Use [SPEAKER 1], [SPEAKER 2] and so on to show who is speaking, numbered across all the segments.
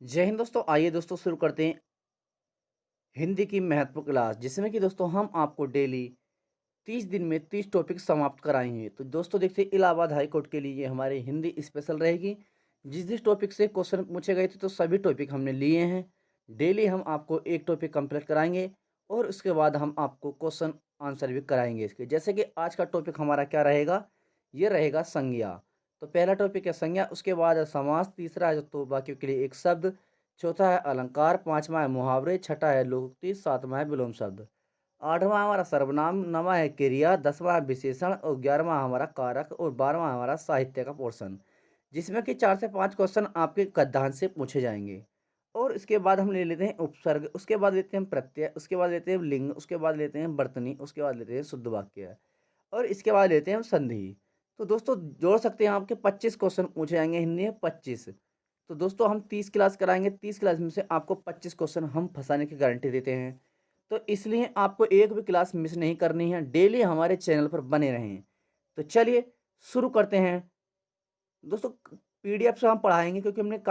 [SPEAKER 1] जय हिंद दोस्तों। आइए दोस्तों शुरू करते हैं हिंदी की महत्वपूर्ण क्लास, जिसमें कि दोस्तों हम आपको डेली 30 दिन में 30 टॉपिक समाप्त कराएंगे। तो दोस्तों देखते हैं, इलाहाबाद हाई कोर्ट के लिए ये हमारी हिंदी स्पेशल रहेगी। जिस जिस टॉपिक से क्वेश्चन पूछे गए थे तो सभी टॉपिक हमने लिए हैं। डेली हम आपको एक टॉपिक कंप्लीट कराएंगे और उसके बाद हम आपको क्वेश्चन आंसर भी कराएंगे इसके। जैसे कि आज का टॉपिक हमारा क्या रहेगा, ये रहेगा संज्ञा। तो पहला टॉपिक है संज्ञा, उसके बाद है समास, तीसरा है तो बाकी के लिए एक शब्द, चौथा है अलंकार, पांचवा है मुहावरे, छठा है लोकोक्ति, सातवां है विलोम शब्द, आठवां हमारा सर्वनाम, नवा है क्रिया, दसवां है विशेषण और 11वां हमारा कारक और 12वां हमारा साहित्य का पोर्शन, जिसमें कि 4 से 5 क्वेश्चन आपके गद्यांश से पूछे जाएंगे। और इसके बाद हम ले लेते हैं उपसर्ग, उसके बाद लेते हैं प्रत्यय, उसके बाद लेते हैं लिंग, उसके बाद लेते हैं वर्तनी, उसके बाद लेते हैं शुद्ध वाक्य और इसके बाद लेते हैं हम संधि। तो दोस्तों जोड़ सकते हैं, आपके 25 क्वेश्चन पूछे जाएंगे हिंदी में 25। तो दोस्तों हम 30 क्लास कराएंगे, 30 क्लास में से आपको 25 क्वेश्चन हम फंसाने की गारंटी देते हैं। तो इसलिए आपको एक भी क्लास मिस नहीं करनी है, डेली हमारे चैनल पर बने रहें। तो चलिए शुरू करते हैं दोस्तों। पीडीएफ से हम पढ़ाएंगे क्योंकि हमने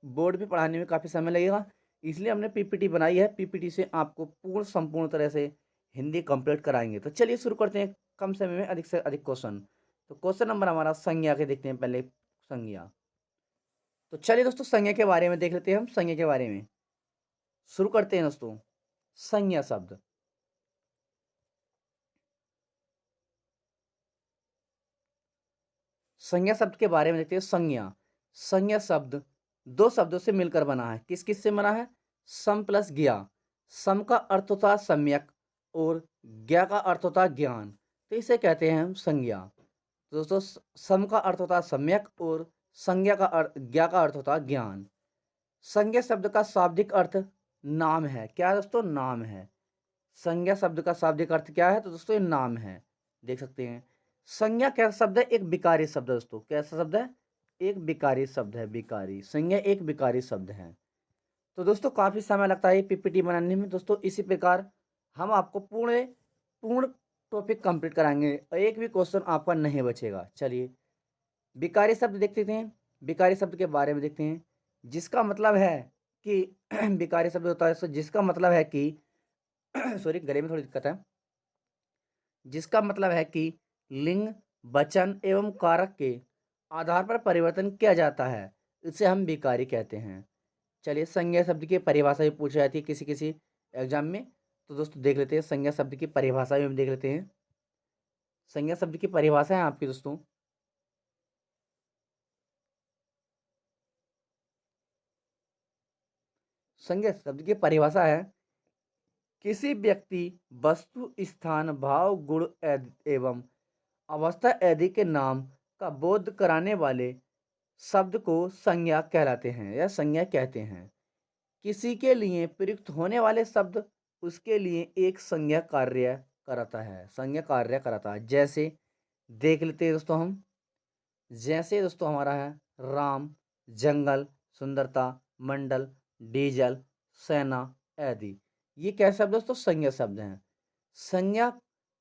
[SPEAKER 1] बोर्ड पे पढ़ाने में काफ़ी समय लगेगा, इसलिए हमने पीपीटी बनाई है। पीपीटी से आपको पूर्ण संपूर्ण तरह से हिंदी कंप्लीट कराएंगे। तो चलिए शुरू करते हैं, कम समय में अधिक से अधिक क्वेश्चन। तो क्वेश्चन नंबर हमारा संज्ञा के देखते हैं पहले। संज्ञा, तो चलिए दोस्तों संज्ञा के बारे में देख लेते हैं। हम संज्ञा के बारे में शुरू करते हैं दोस्तों। संज्ञा शब्द, संज्ञा शब्द के बारे में देखते हैं। संज्ञा, संज्ञा शब्द दो शब्दों से मिलकर बना है। किस किस से बना है? सम प्लस ज्ञा। सम का अर्थ होता है सम्यक और ज्ञा का अर्थ होता है ज्ञान। तो इसे कहते हैं हम संज्ञा। तो दोस्तों सम का अर्थ होता है सम्यक और संज्ञा का अर्थ, ज्ञा का अर्थ होता है ज्ञान। संज्ञा शब्द का शाब्दिक अर्थ नाम है। क्या है दोस्तों? नाम है। संज्ञा शब्द का शाब्दिक अर्थ क्या है? तो दोस्तों ये नाम है, देख सकते हैं। संज्ञा क्या शब्द है? एक विकारी शब्द है दोस्तों। कैसा शब्द है? एक विकारी शब्द है। विकारी, संज्ञा एक विकारी शब्द है। तो दोस्तों काफ़ी समय लगता है पीपीटी बनाने में दोस्तों। इसी प्रकार हम आपको पूर्ण पूर्ण टॉपिक कंप्लीट कराएंगे और एक भी क्वेश्चन आपका नहीं बचेगा। चलिए विकारी शब्द देखते हैं। विकारी शब्द के बारे में देखते हैं, जिसका मतलब है कि विकारी शब्द होता है जिसका मतलब है कि सॉरी, गले में थोड़ी दिक्कत है। जिसका मतलब है कि लिंग, वचन एवं कारक के आधार पर परिवर्तन किया जाता है, इसे हम विकारी कहते हैं। चलिए संज्ञा शब्द की परिभाषा भी पूछी जाती है किसी किसी एग्जाम में। तो दोस्तों देख लेते हैं, संज्ञा शब्द की परिभाषा भी हम देख लेते हैं। संज्ञा शब्द की परिभाषा है आपकी दोस्तों। संज्ञा शब्द की परिभाषा है किसी व्यक्ति, वस्तु, स्थान, भाव, गुण एवं अवस्था आदि के नाम का बोध कराने वाले शब्द को संज्ञा कहलाते हैं या संज्ञा कहते हैं। किसी के लिए प्रयुक्त होने वाले शब्द उसके लिए एक संज्ञा कार्य कराता है, संज्ञा कार्य कराता है। जैसे देख लेते हैं दोस्तों हम। जैसे दोस्तों हमारा है राम, जंगल, सुंदरता, मंडल, डीजल, सेना आदि। ये क्या शब्द दोस्तों? संज्ञा शब्द हैं। संज्ञा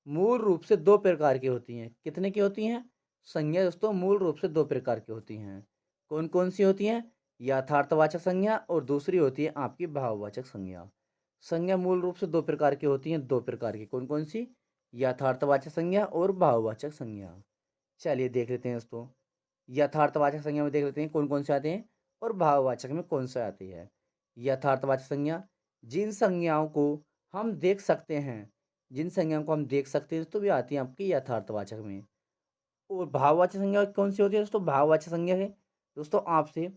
[SPEAKER 1] मूल रूप से दो प्रकार की होती हैं। कितने की होती हैं? संज्ञा दोस्तों मूल रूप से दो प्रकार की होती हैं। कौन कौन सी होती हैं? यथार्थवाचक संज्ञा और दूसरी होती है आपकी भाववाचक संज्ञा। संज्ञा मूल रूप से दो प्रकार की होती हैं। दो प्रकार की कौन कौन सी? यथार्थवाचक संज्ञा और भाववाचक संज्ञा। चलिए देख लेते हैं दोस्तों। यथार्थवाचक संज्ञा में देख लेते हैं कौन कौन से आते हैं और भाववाचक में कौन सा आती है। यथार्थवाचक संज्ञा, जिन संज्ञाओं को हम देख सकते हैं, जिन संज्ञाओं को हम देख सकते हैं तो भी आती है आपकी यथार्थवाचक में। और भाववाचक संज्ञा कौन सी होती है दोस्तों? भाववाचक संज्ञा है दोस्तों आपसे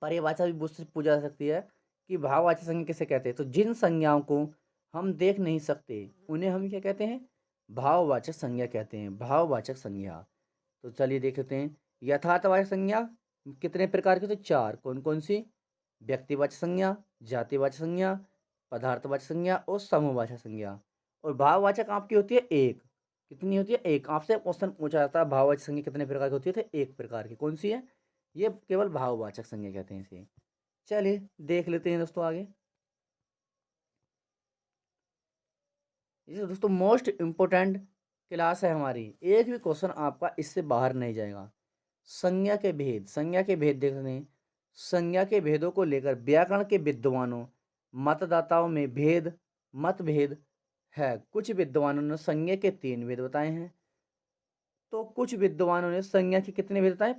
[SPEAKER 1] परिभाषा भी मुझसे पूछा जा सकती है कि भाववाचक संज्ञा किसे कहते हैं। तो जिन संज्ञाओं को हम देख नहीं सकते उन्हें हम क्या कहते हैं? भाववाचक संज्ञा कहते हैं। भाववाचक संज्ञा। तो चलिए देख लेते हैं। यथार्थवाचक संज्ञा कितने प्रकार की? तो चार। कौन कौन सी? व्यक्तिवाचक संज्ञा, जातिवाचक संज्ञा, पदार्थवाचक संज्ञा और समूहवाचक संज्ञा। और भाववाचक आपकी होती है एक। कितनी होती है? एक। आपसे क्वेश्चन पूछा जाता है भाववाचक संज्ञा कितने प्रकार की होती है? तो एक प्रकार की। कौन सी है? ये केवल भाववाचक संज्ञा कहते हैं इसे। चलिए देख लेते हैं दोस्तों आगे। ये दोस्तों मोस्ट इम्पोर्टेंट क्लास है हमारी, एक भी क्वेश्चन आपका इससे बाहर नहीं जाएगा। संज्ञा के भेद, संज्ञा के भेद देख रहे हैं। संज्ञा के भेदों को लेकर व्याकरण के विद्वानों मतदाताओं में मतभेद है। कुछ विद्वानों ने संज्ञा के 3 भेद बताए हैं, तो कुछ विद्वानों ने संज्ञा के कितने भेद बताए?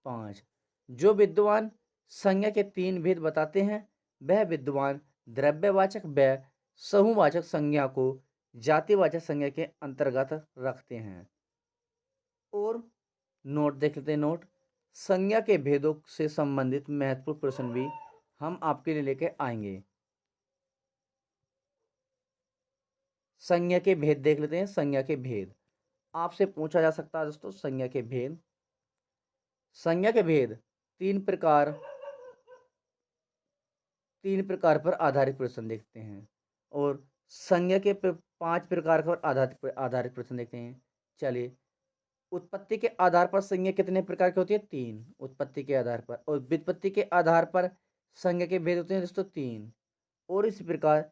[SPEAKER 1] 5। जो विद्वान संज्ञा के 3 भेद बताते हैं वह विद्वान द्रव्यवाचक व समूहवाचक संज्ञा को जातिवाचक संज्ञा के अंतर्गत रखते हैं। और नोट देख लेते हैं। नोट, संज्ञा के भेदों से संबंधित महत्वपूर्ण प्रश्न भी हम आपके लिए लेके आएंगे। संज्ञा के भेद देख लेते हैं। संज्ञा के भेद आपसे पूछा जा सकता है दोस्तों। संज्ञा के भेद, संज्ञा के भेद 3 प्रकार पर आधारित प्रश्न देखते हैं, और संज्ञा के 5 प्रकार पर आधारित प्रश्न देखते हैं। चलिए, उत्पत्ति के आधार पर संज्ञा कितने प्रकार की होती है? 3 उत्पत्ति के आधार पर। और व्युत्पत्ति के आधार पर संज्ञा के भेद होते हैं दोस्तों 3। और इसी प्रकार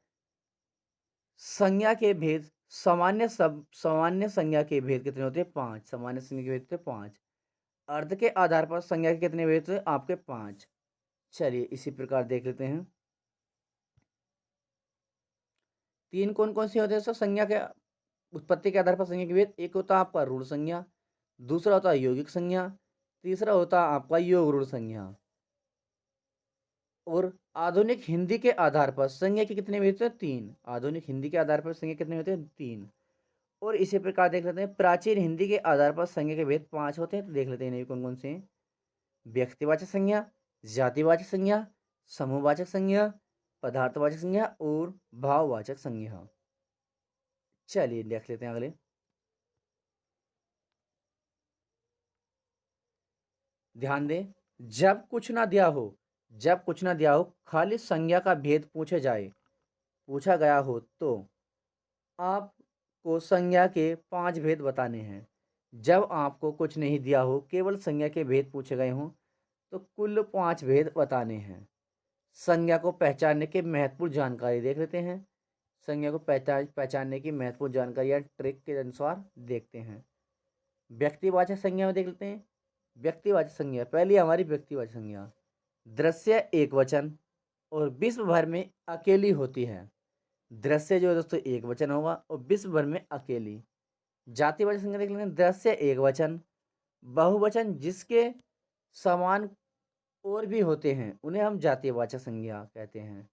[SPEAKER 1] संज्ञा के भेद, सामान्य संज्ञा के भेद कितने होते हैं? 5। सामान्य संज्ञा के भेद होते हैं 5। अर्थ के आधार पर संज्ञा के कितने भेद होते हैं? आपके 5। चलिए इसी प्रकार देख लेते हैं। 3 कौन कौन से होते हैं? संज्ञा के उत्पत्ति के आधार पर संज्ञा के भेद, एक होता है आपका रूढ़ संज्ञा, दूसरा होता है यौगिक संज्ञा, तीसरा होता है आपका योग रूढ़ संज्ञा। और आधुनिक हिंदी के आधार पर संज्ञा के कितने भेद होते हैं? 3। आधुनिक हिंदी के आधार पर संज्ञा कितने होते हैं? 3। और इसी प्रकार देख लेते हैं, प्राचीन हिंदी के आधार पर संज्ञा के भेद 5 होते हैं। तो देख लेते हैं इन्हें कौन कौन से हैं। व्यक्तिवाचक संज्ञा, जातिवाचक संज्ञा, समूहवाचक संज्ञा, पदार्थवाचक संज्ञा और भाववाचक संज्ञा। चलिए देख लेते हैं अगले। ध्यान दें, जब कुछ ना दिया हो, खाली संज्ञा का भेद पूछा गया हो, तो आपको संज्ञा के 5 भेद बताने हैं। जब आपको कुछ नहीं दिया हो, केवल संज्ञा के भेद पूछे गए हों, तो कुल 5 भेद बताने हैं। संज्ञा को पहचानने की महत्वपूर्ण जानकारी देख लेते हैं। संज्ञा को पहचानने की महत्वपूर्ण जानकारी या ट्रिक के अनुसार देखते हैं। व्यक्तिवाचक संज्ञा में देख लेते हैं। व्यक्तिवाचक संज्ञा, पहली हमारी व्यक्तिवाचक संज्ञा, दृश्य एकवचन और विश्व भर में अकेली होती है। दृश्य जो है दोस्तों एकवचन होगा और विश्व भर में अकेली। जातिवाचक संज्ञा देख लेते हैं। दृश्य एकवचन, बहुवचन जिसके समान और भी होते हैं उन्हें हम जातिवाचक संज्ञा कहते हैं।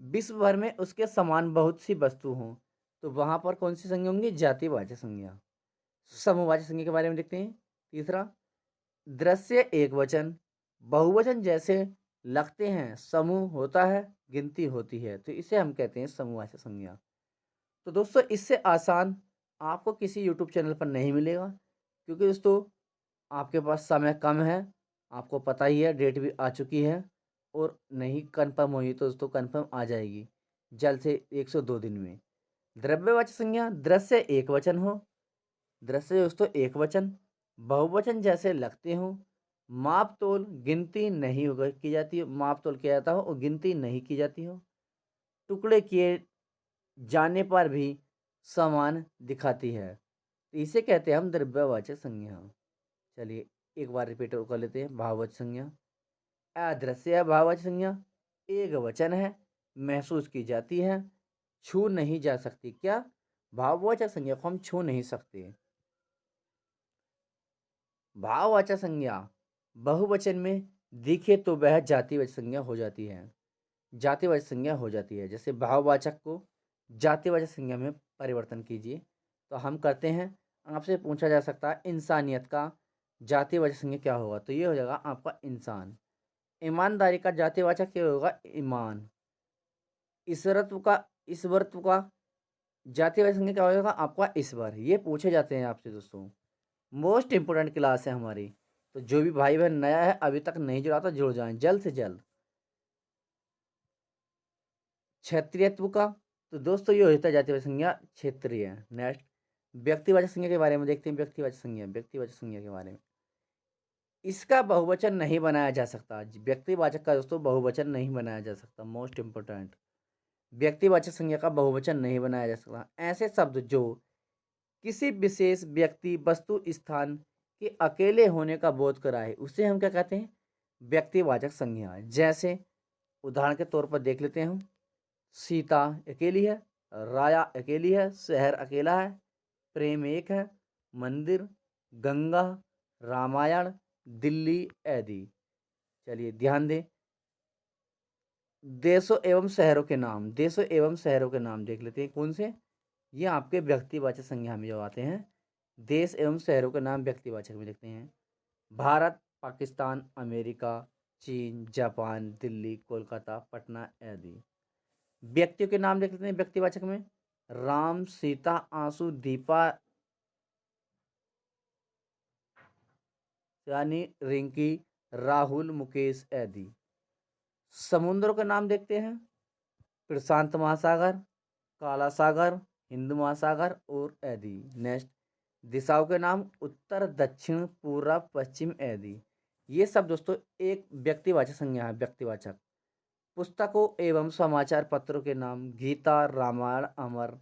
[SPEAKER 1] विश्व भर में उसके समान बहुत सी वस्तु हों तो वहाँ पर कौन सी संज्ञा होंगी? जातिवाचक संज्ञा। समूहवाचक संज्ञा के बारे में देखते हैं। तीसरा, दृश्य एकवचन, बहुवचन जैसे लगते हैं, समूह होता है, गिनती होती है, तो इसे हम कहते हैं समूहवाचक संज्ञा। तो दोस्तों इससे आसान आपको किसी यूट्यूब चैनल पर नहीं मिलेगा, क्योंकि दोस्तों आपके पास समय कम है, आपको पता ही है, डेट भी आ चुकी है, और नहीं कन्फर्म हुई तो दोस्तों कन्फर्म आ जाएगी जल्द से 102 दिन में। द्रव्यवाचक संज्ञा, दृश्य एकवचन हो, दृश्य दोस्तों एकवचन, बहुवचन जैसे लगते हों, माप तोल गिनती नहीं की जाती हो, माप तोल किया जाता हो और गिनती नहीं की जाती हो, टुकड़े किए जाने पर भी समान दिखाती है, तो इसे कहते हैं हम द्रव्यवाचक संज्ञा। चलिए एक बार रिपीट कर लेते हैं। भाववाचक संज्ञा, अदृश्य भाववाचक संज्ञा, एक वचन है, महसूस की जाती है, छू नहीं जा सकती। क्या? भाववाचक संज्ञा को हम छू नहीं सकते। भाववाचक संज्ञा बहुवचन में दिखे तो वह जातिवाचक संज्ञा हो जाती है। जातिवाचक संज्ञा हो जाती है। जैसे भाववाचक को जातिवाचक संज्ञा में परिवर्तन कीजिए, तो हम करते हैं। आपसे पूछा जा सकता है इंसानियत का जातिवाचक संज्ञा क्या होगा, तो ये हो जाएगा आपका इंसान। ईमानदारी का जातिवाचक क्या होगा? ईमान। ईश्वरत्व का जातिवाचक संज्ञा क्या होगा? आपका ईश्वर। ये पूछे जाते हैं आपसे दोस्तों। मोस्ट इंपोर्टेंट क्लास है हमारी, तो जो भी भाई बहन नया है अभी तक नहीं जुड़ा तो जुड़ जाएं जल्द से जल्द। क्षेत्रीयत्व का, तो दोस्तों ये होता है जातिवाचक संज्ञा क्षेत्रीय। नेक्स्ट, व्यक्तिवाचक संज्ञा के बारे में देखते हैं। व्यक्तिवाचक संज्ञा के बारे में, इसका बहुवचन नहीं बनाया जा सकता। व्यक्तिवाचक का दोस्तों बहुवचन नहीं बनाया जा सकता। मोस्ट इंपोर्टेंट, व्यक्तिवाचक संज्ञा का बहुवचन नहीं बनाया जा सकता। ऐसे शब्द जो किसी विशेष व्यक्ति, वस्तु, स्थान के अकेले होने का बोध कराए उसे हम क्या कहते हैं? व्यक्तिवाचक संज्ञा, जैसे उदाहरण के तौर पर देख लेते हैं हम। सीता अकेली है, राया अकेली है, शहर अकेला है, प्रेम एक है, मंदिर, गंगा, रामायण, दिल्ली आदि। चलिए ध्यान दें, देशों एवं शहरों के नाम, देशों एवं शहरों के नाम देख लेते हैं कौन से। ये आपके व्यक्तिवाचक संज्ञा में जो आते हैं, देश एवं शहरों के नाम व्यक्तिवाचक में लिखते हैं। भारत, पाकिस्तान, अमेरिका, चीन, जापान, दिल्ली, कोलकाता, पटना आदि। व्यक्तियों के नाम देख लेते हैं व्यक्तिवाचक में। राम, सीता, आंसू, दीपा, यानी रिंकी, राहुल, मुकेश आदि। समुद्रों के नाम देखते हैं। प्रशांत महासागर, काला सागर, हिंद महासागर और आदि। नेक्स्ट, दिशाओं के नाम उत्तर, दक्षिण, पूर्व, पश्चिम आदि। ये सब दोस्तों एक व्यक्तिवाचक संज्ञा है, व्यक्तिवाचक। पुस्तकों एवं समाचार पत्रों के नाम गीता, रामायण, अमर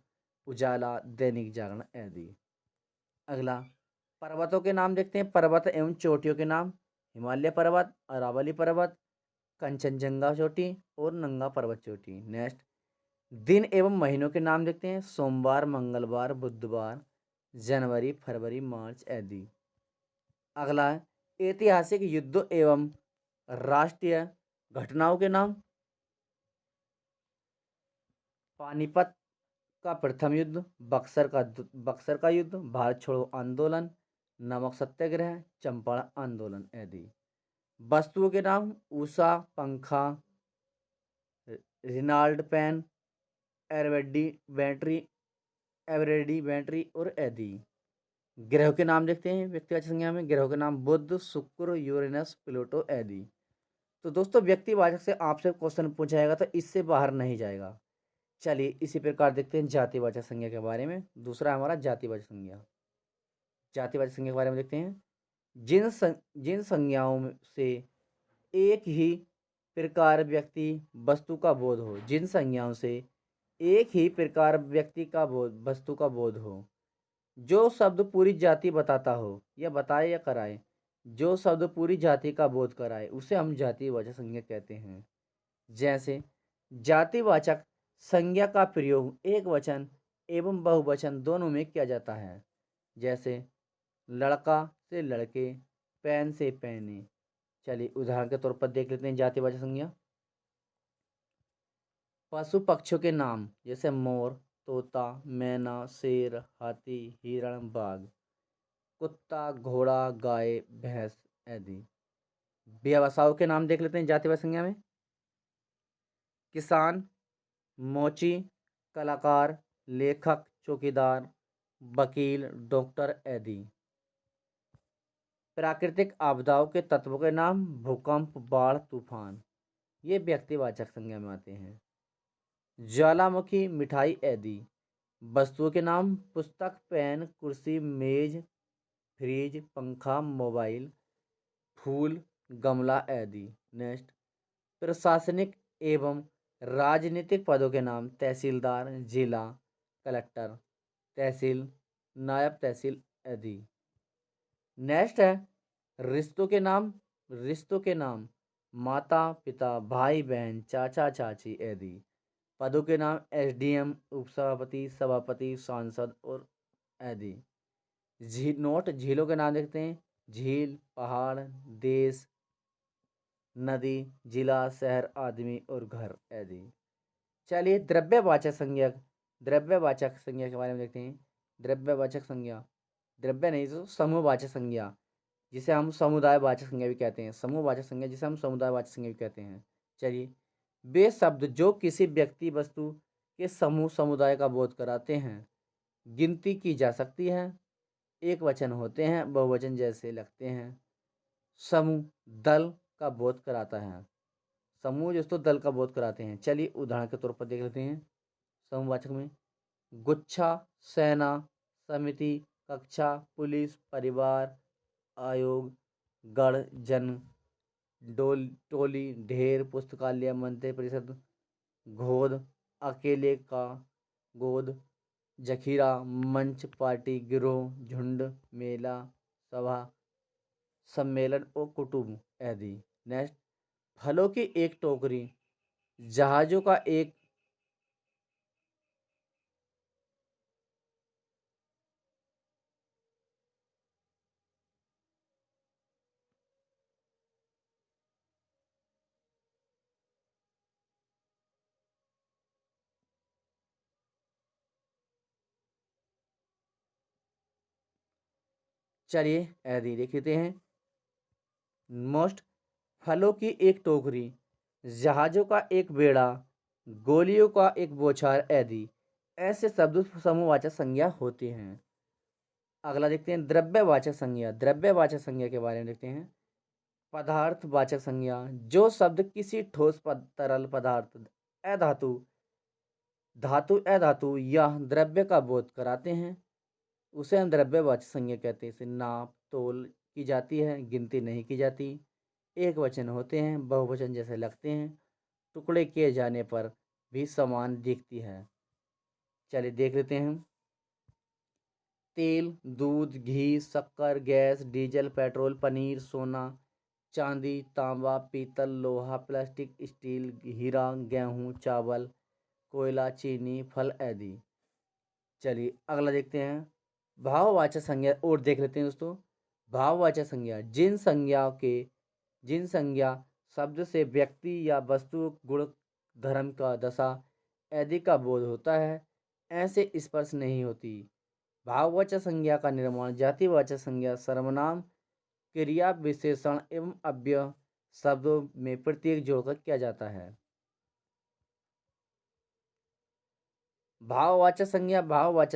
[SPEAKER 1] उजाला, दैनिक जागरण आदि। अगला, पर्वतों के नाम देखते हैं। पर्वत एवं चोटियों के नाम हिमालय पर्वत, अरावली पर्वत, कंचनजंगा चोटी और नंगा पर्वत चोटी। नेक्स्ट, दिन एवं महीनों के नाम देखते हैं। सोमवार, मंगलवार, बुधवार, जनवरी, फरवरी, मार्च आदि। अगला है ऐतिहासिक युद्धों एवं राष्ट्रीय घटनाओं के नाम। पानीपत का प्रथम युद्ध, बक्सर का युद्ध, भारत छोड़ो आंदोलन, नमक सत्याग्रह, चंपारण आंदोलन आदि। वस्तुओं के नाम उषा, पंखा, Reynolds pen, Eveready battery, Eveready battery और आदि। ग्रहों के नाम देखते हैं व्यक्तिवाचक संज्ञा में। ग्रहों के नाम बुध, शुक्र, यूरेनस, प्लूटो आदि। तो दोस्तों व्यक्तिवाचक से आपसे क्वेश्चन पूछा जाएगा तो इससे बाहर नहीं जाएगा। चलिए इसी प्रकार देखते हैं जातिवाचक संज्ञा के बारे में। दूसरा हमारा जातिवाचक संज्ञा। जातिवाचक संज्ञा के बारे में देखते हैं। जिन संज्ञाओं से एक ही प्रकार व्यक्ति वस्तु का बोध हो, जिन संज्ञाओं से एक ही प्रकार व्यक्ति का बोध वस्तु का बोध हो, जो शब्द पूरी जाति बताता हो या बताए या कराए, जो शब्द पूरी जाति का बोध कराए उसे हम जातिवाचक संज्ञा कहते हैं। जैसे जातिवाचक संज्ञा का प्रयोग एक वचन एवं बहुवचन दोनों में किया जाता है। जैसे लड़का से लड़के, पेन से पेने। चलिए उदाहरण के तौर पर देख लेते हैं जातिवाचक संज्ञा। पशु पक्षियों के नाम जैसे मोर, तोता, मैना, शेर, हाथी, हिरण, बाघ, कुत्ता, घोड़ा, गाय, भैंस आदि। व्यवसायों के नाम देख लेते हैं जातिवाचक संज्ञा में। किसान, मोची, कलाकार, लेखक, चौकीदार, वकील, डॉक्टर आदि। प्राकृतिक आपदाओं के तत्वों के नाम भूकंप, बाढ़, तूफान। ये व्यक्तिवाचक संज्ञा में आते हैं। ज्वालामुखी, मिठाई आदि। वस्तुओं के नाम पुस्तक, पेन, कुर्सी, मेज, फ्रिज, पंखा, मोबाइल, फूल, गमला आदि। नेक्स्ट, प्रशासनिक एवं राजनीतिक पदों के नाम तहसीलदार, जिला कलेक्टर, तहसील, नायब तहसील आदि। नेक्स्ट है रिश्तों के नाम माता पिता, भाई बहन, चाचा चाची आदि। पदों के नाम एसडीएम, उपसभापति, सभापति, सांसद और आदि। झीलों के नाम देखते हैं। झील, पहाड़, देश, नदी, जिला, शहर, आदमी और घर आदि। चलिए द्रव्यवाचक संज्ञा के बारे में देखते हैं। द्रव्यवाचक संज्ञा, द्रव्य नहीं तो समूहवाचक संज्ञा, जिसे हम समुदायवाचक संज्ञा भी कहते हैं। समूहवाचक संज्ञा जिसे हम समुदायवाचक संज्ञा भी कहते हैं। चलिए, वे शब्द जो किसी व्यक्ति वस्तु के समूह समुदाय का बोध कराते हैं। गिनती की जा सकती है, एक वचन होते हैं, बहुवचन जैसे लगते हैं। समूह दल का बोध कराता है। समूह दोस्तों दल का बोध कराते हैं। चलिए उदाहरण के तौर पर देख लेते हैं समूहवाचक में। गुच्छा, सेना, समिति, कक्षा, पुलिस, परिवार, आयोग, गण, जन, टोली, ढेर, पुस्तकालय, मंत्री परिषद, गोद, अकेले का गोद, जखीरा, मंच, पार्टी, गिरोह, झुंड, मेला, सभा, सम्मेलन और कुटुंब आदि। नेक्स्ट, फलों की एक टोकरी, जहाज़ों का एक। चलिए ऐदी देख लेते हैं। मोस्ट, फलों की एक टोकरी, जहाज़ों का एक बेड़ा, गोलियों का एक बौछार आदि ऐसे शब्द समूहवाचक संज्ञा होती हैं। अगला देखते हैं द्रव्यवाचक संज्ञा। द्रव्यवाचक संज्ञा के बारे में देखते हैं। पदार्थवाचक संज्ञा, जो शब्द किसी ठोस तरल पदार्थ, अधातु, धातु, अधातु या द्रव्य का बोध कराते हैं, उसे हम द्रव्यवाचक संज्ञा कहते हैं। इसे नाप तोल की जाती है, गिनती नहीं की जाती। एक वचन होते हैं, बहुवचन जैसे लगते हैं, टुकड़े किए जाने पर भी समान दिखती है। चलिए देख लेते हैं। तेल, दूध, घी, शक्कर, गैस, डीजल, पेट्रोल, पनीर, सोना, चांदी, तांबा, पीतल, लोहा, प्लास्टिक, स्टील, हीरा, गेहूं, चावल, कोयला, चीनी, फल आदि। चलिए अगला देखते हैं। भाववाचक संज्ञा और देख लेते हैं दोस्तों। भाववाचक संज्ञा, जिन संज्ञा शब्द से व्यक्ति या वस्तु, गुण, धर्म का, दशा आदि का बोध होता है, ऐसे स्पर्श नहीं होती। भाववाचक संज्ञा का निर्माण जातिवाचक संज्ञा, सर्वनाम, क्रिया विशेषण एवं अव्यय शब्दों में प्रत्येक जोड़कर किया जाता है। भाववाचक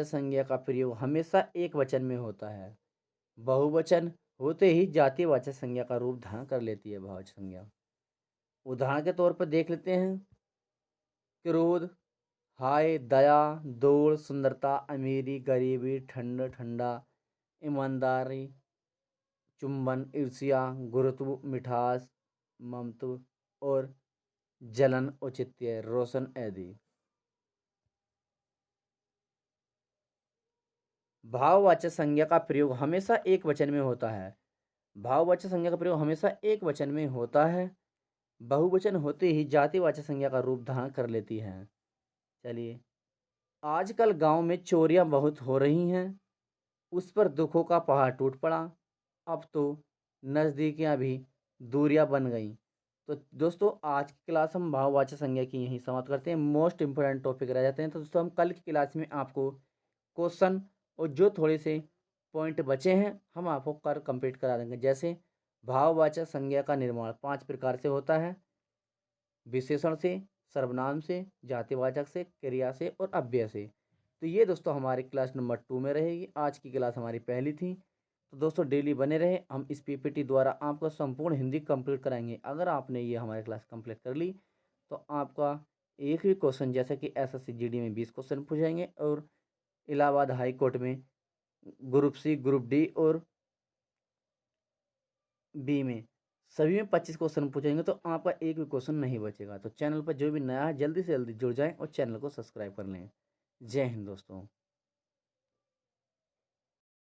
[SPEAKER 1] संज्ञा का प्रयोग हमेशा एक वचन में होता है। बहुवचन होते ही जातिवाचक संज्ञा का रूप धारण कर लेती है भाववाचक संज्ञा। उदाहरण के तौर पर देख लेते हैं। क्रोध, हाय, दया, दौड़, सुंदरता, अमीरी, गरीबी, ठंड, ठंडा, ईमानदारी, चुंबन, ईर्ष्या, गुरुत्व, मिठास, ममत्व और जलन, औचित्य, रोशन आदि। भाववाचक संज्ञा का प्रयोग हमेशा एक वचन में होता है। भाववाचक संज्ञा का प्रयोग हमेशा एक वचन में होता है। बहुवचन होते ही जातिवाचक संज्ञा का रूप धारण कर लेती है। चलिए, आजकल गांव में चोरियां बहुत हो रही हैं, उस पर दुखों का पहाड़ टूट पड़ा। अब तो नज़दीकियां भी दूरियां बन गई। तो दोस्तों आज की क्लास हम भाववाचक संज्ञा की यहीं समाप्त करते हैं। मोस्ट इंपोर्टेंट टॉपिक रह जाते हैं। तो दोस्तों हम कल की क्लास में आपको क्वेश्चन और जो थोड़े से पॉइंट बचे हैं हम आपको कर कंप्लीट करा देंगे। जैसे भाववाचक संज्ञा का निर्माण 5 प्रकार से होता है। विशेषण से, सर्वनाम से, जातिवाचक से, क्रिया से और अव्यय से। तो ये दोस्तों हमारी क्लास नंबर 2 में रहेगी। आज की क्लास हमारी पहली थी। तो दोस्तों डेली बने रहे, हम इस पीपीटी द्वारा आपको संपूर्ण हिंदी कंप्लीट कराएंगे। अगर आपने ये हमारी क्लास कंप्लीट कर ली तो आपका एक भी क्वेश्चन, जैसे कि एसएससी जीडी में 20 क्वेश्चन पूछेंगे और इलाहाबाद हाई कोर्ट में ग्रुप सी, ग्रुप डी और बी में सभी में 25 क्वेश्चन पूछेंगे। तो आपका एक भी क्वेश्चन नहीं बचेगा। तो चैनल पर जो भी नया है जल्दी से जल्दी जुड़ जाएं और चैनल को सब्सक्राइब कर लें। जय हिंद दोस्तों।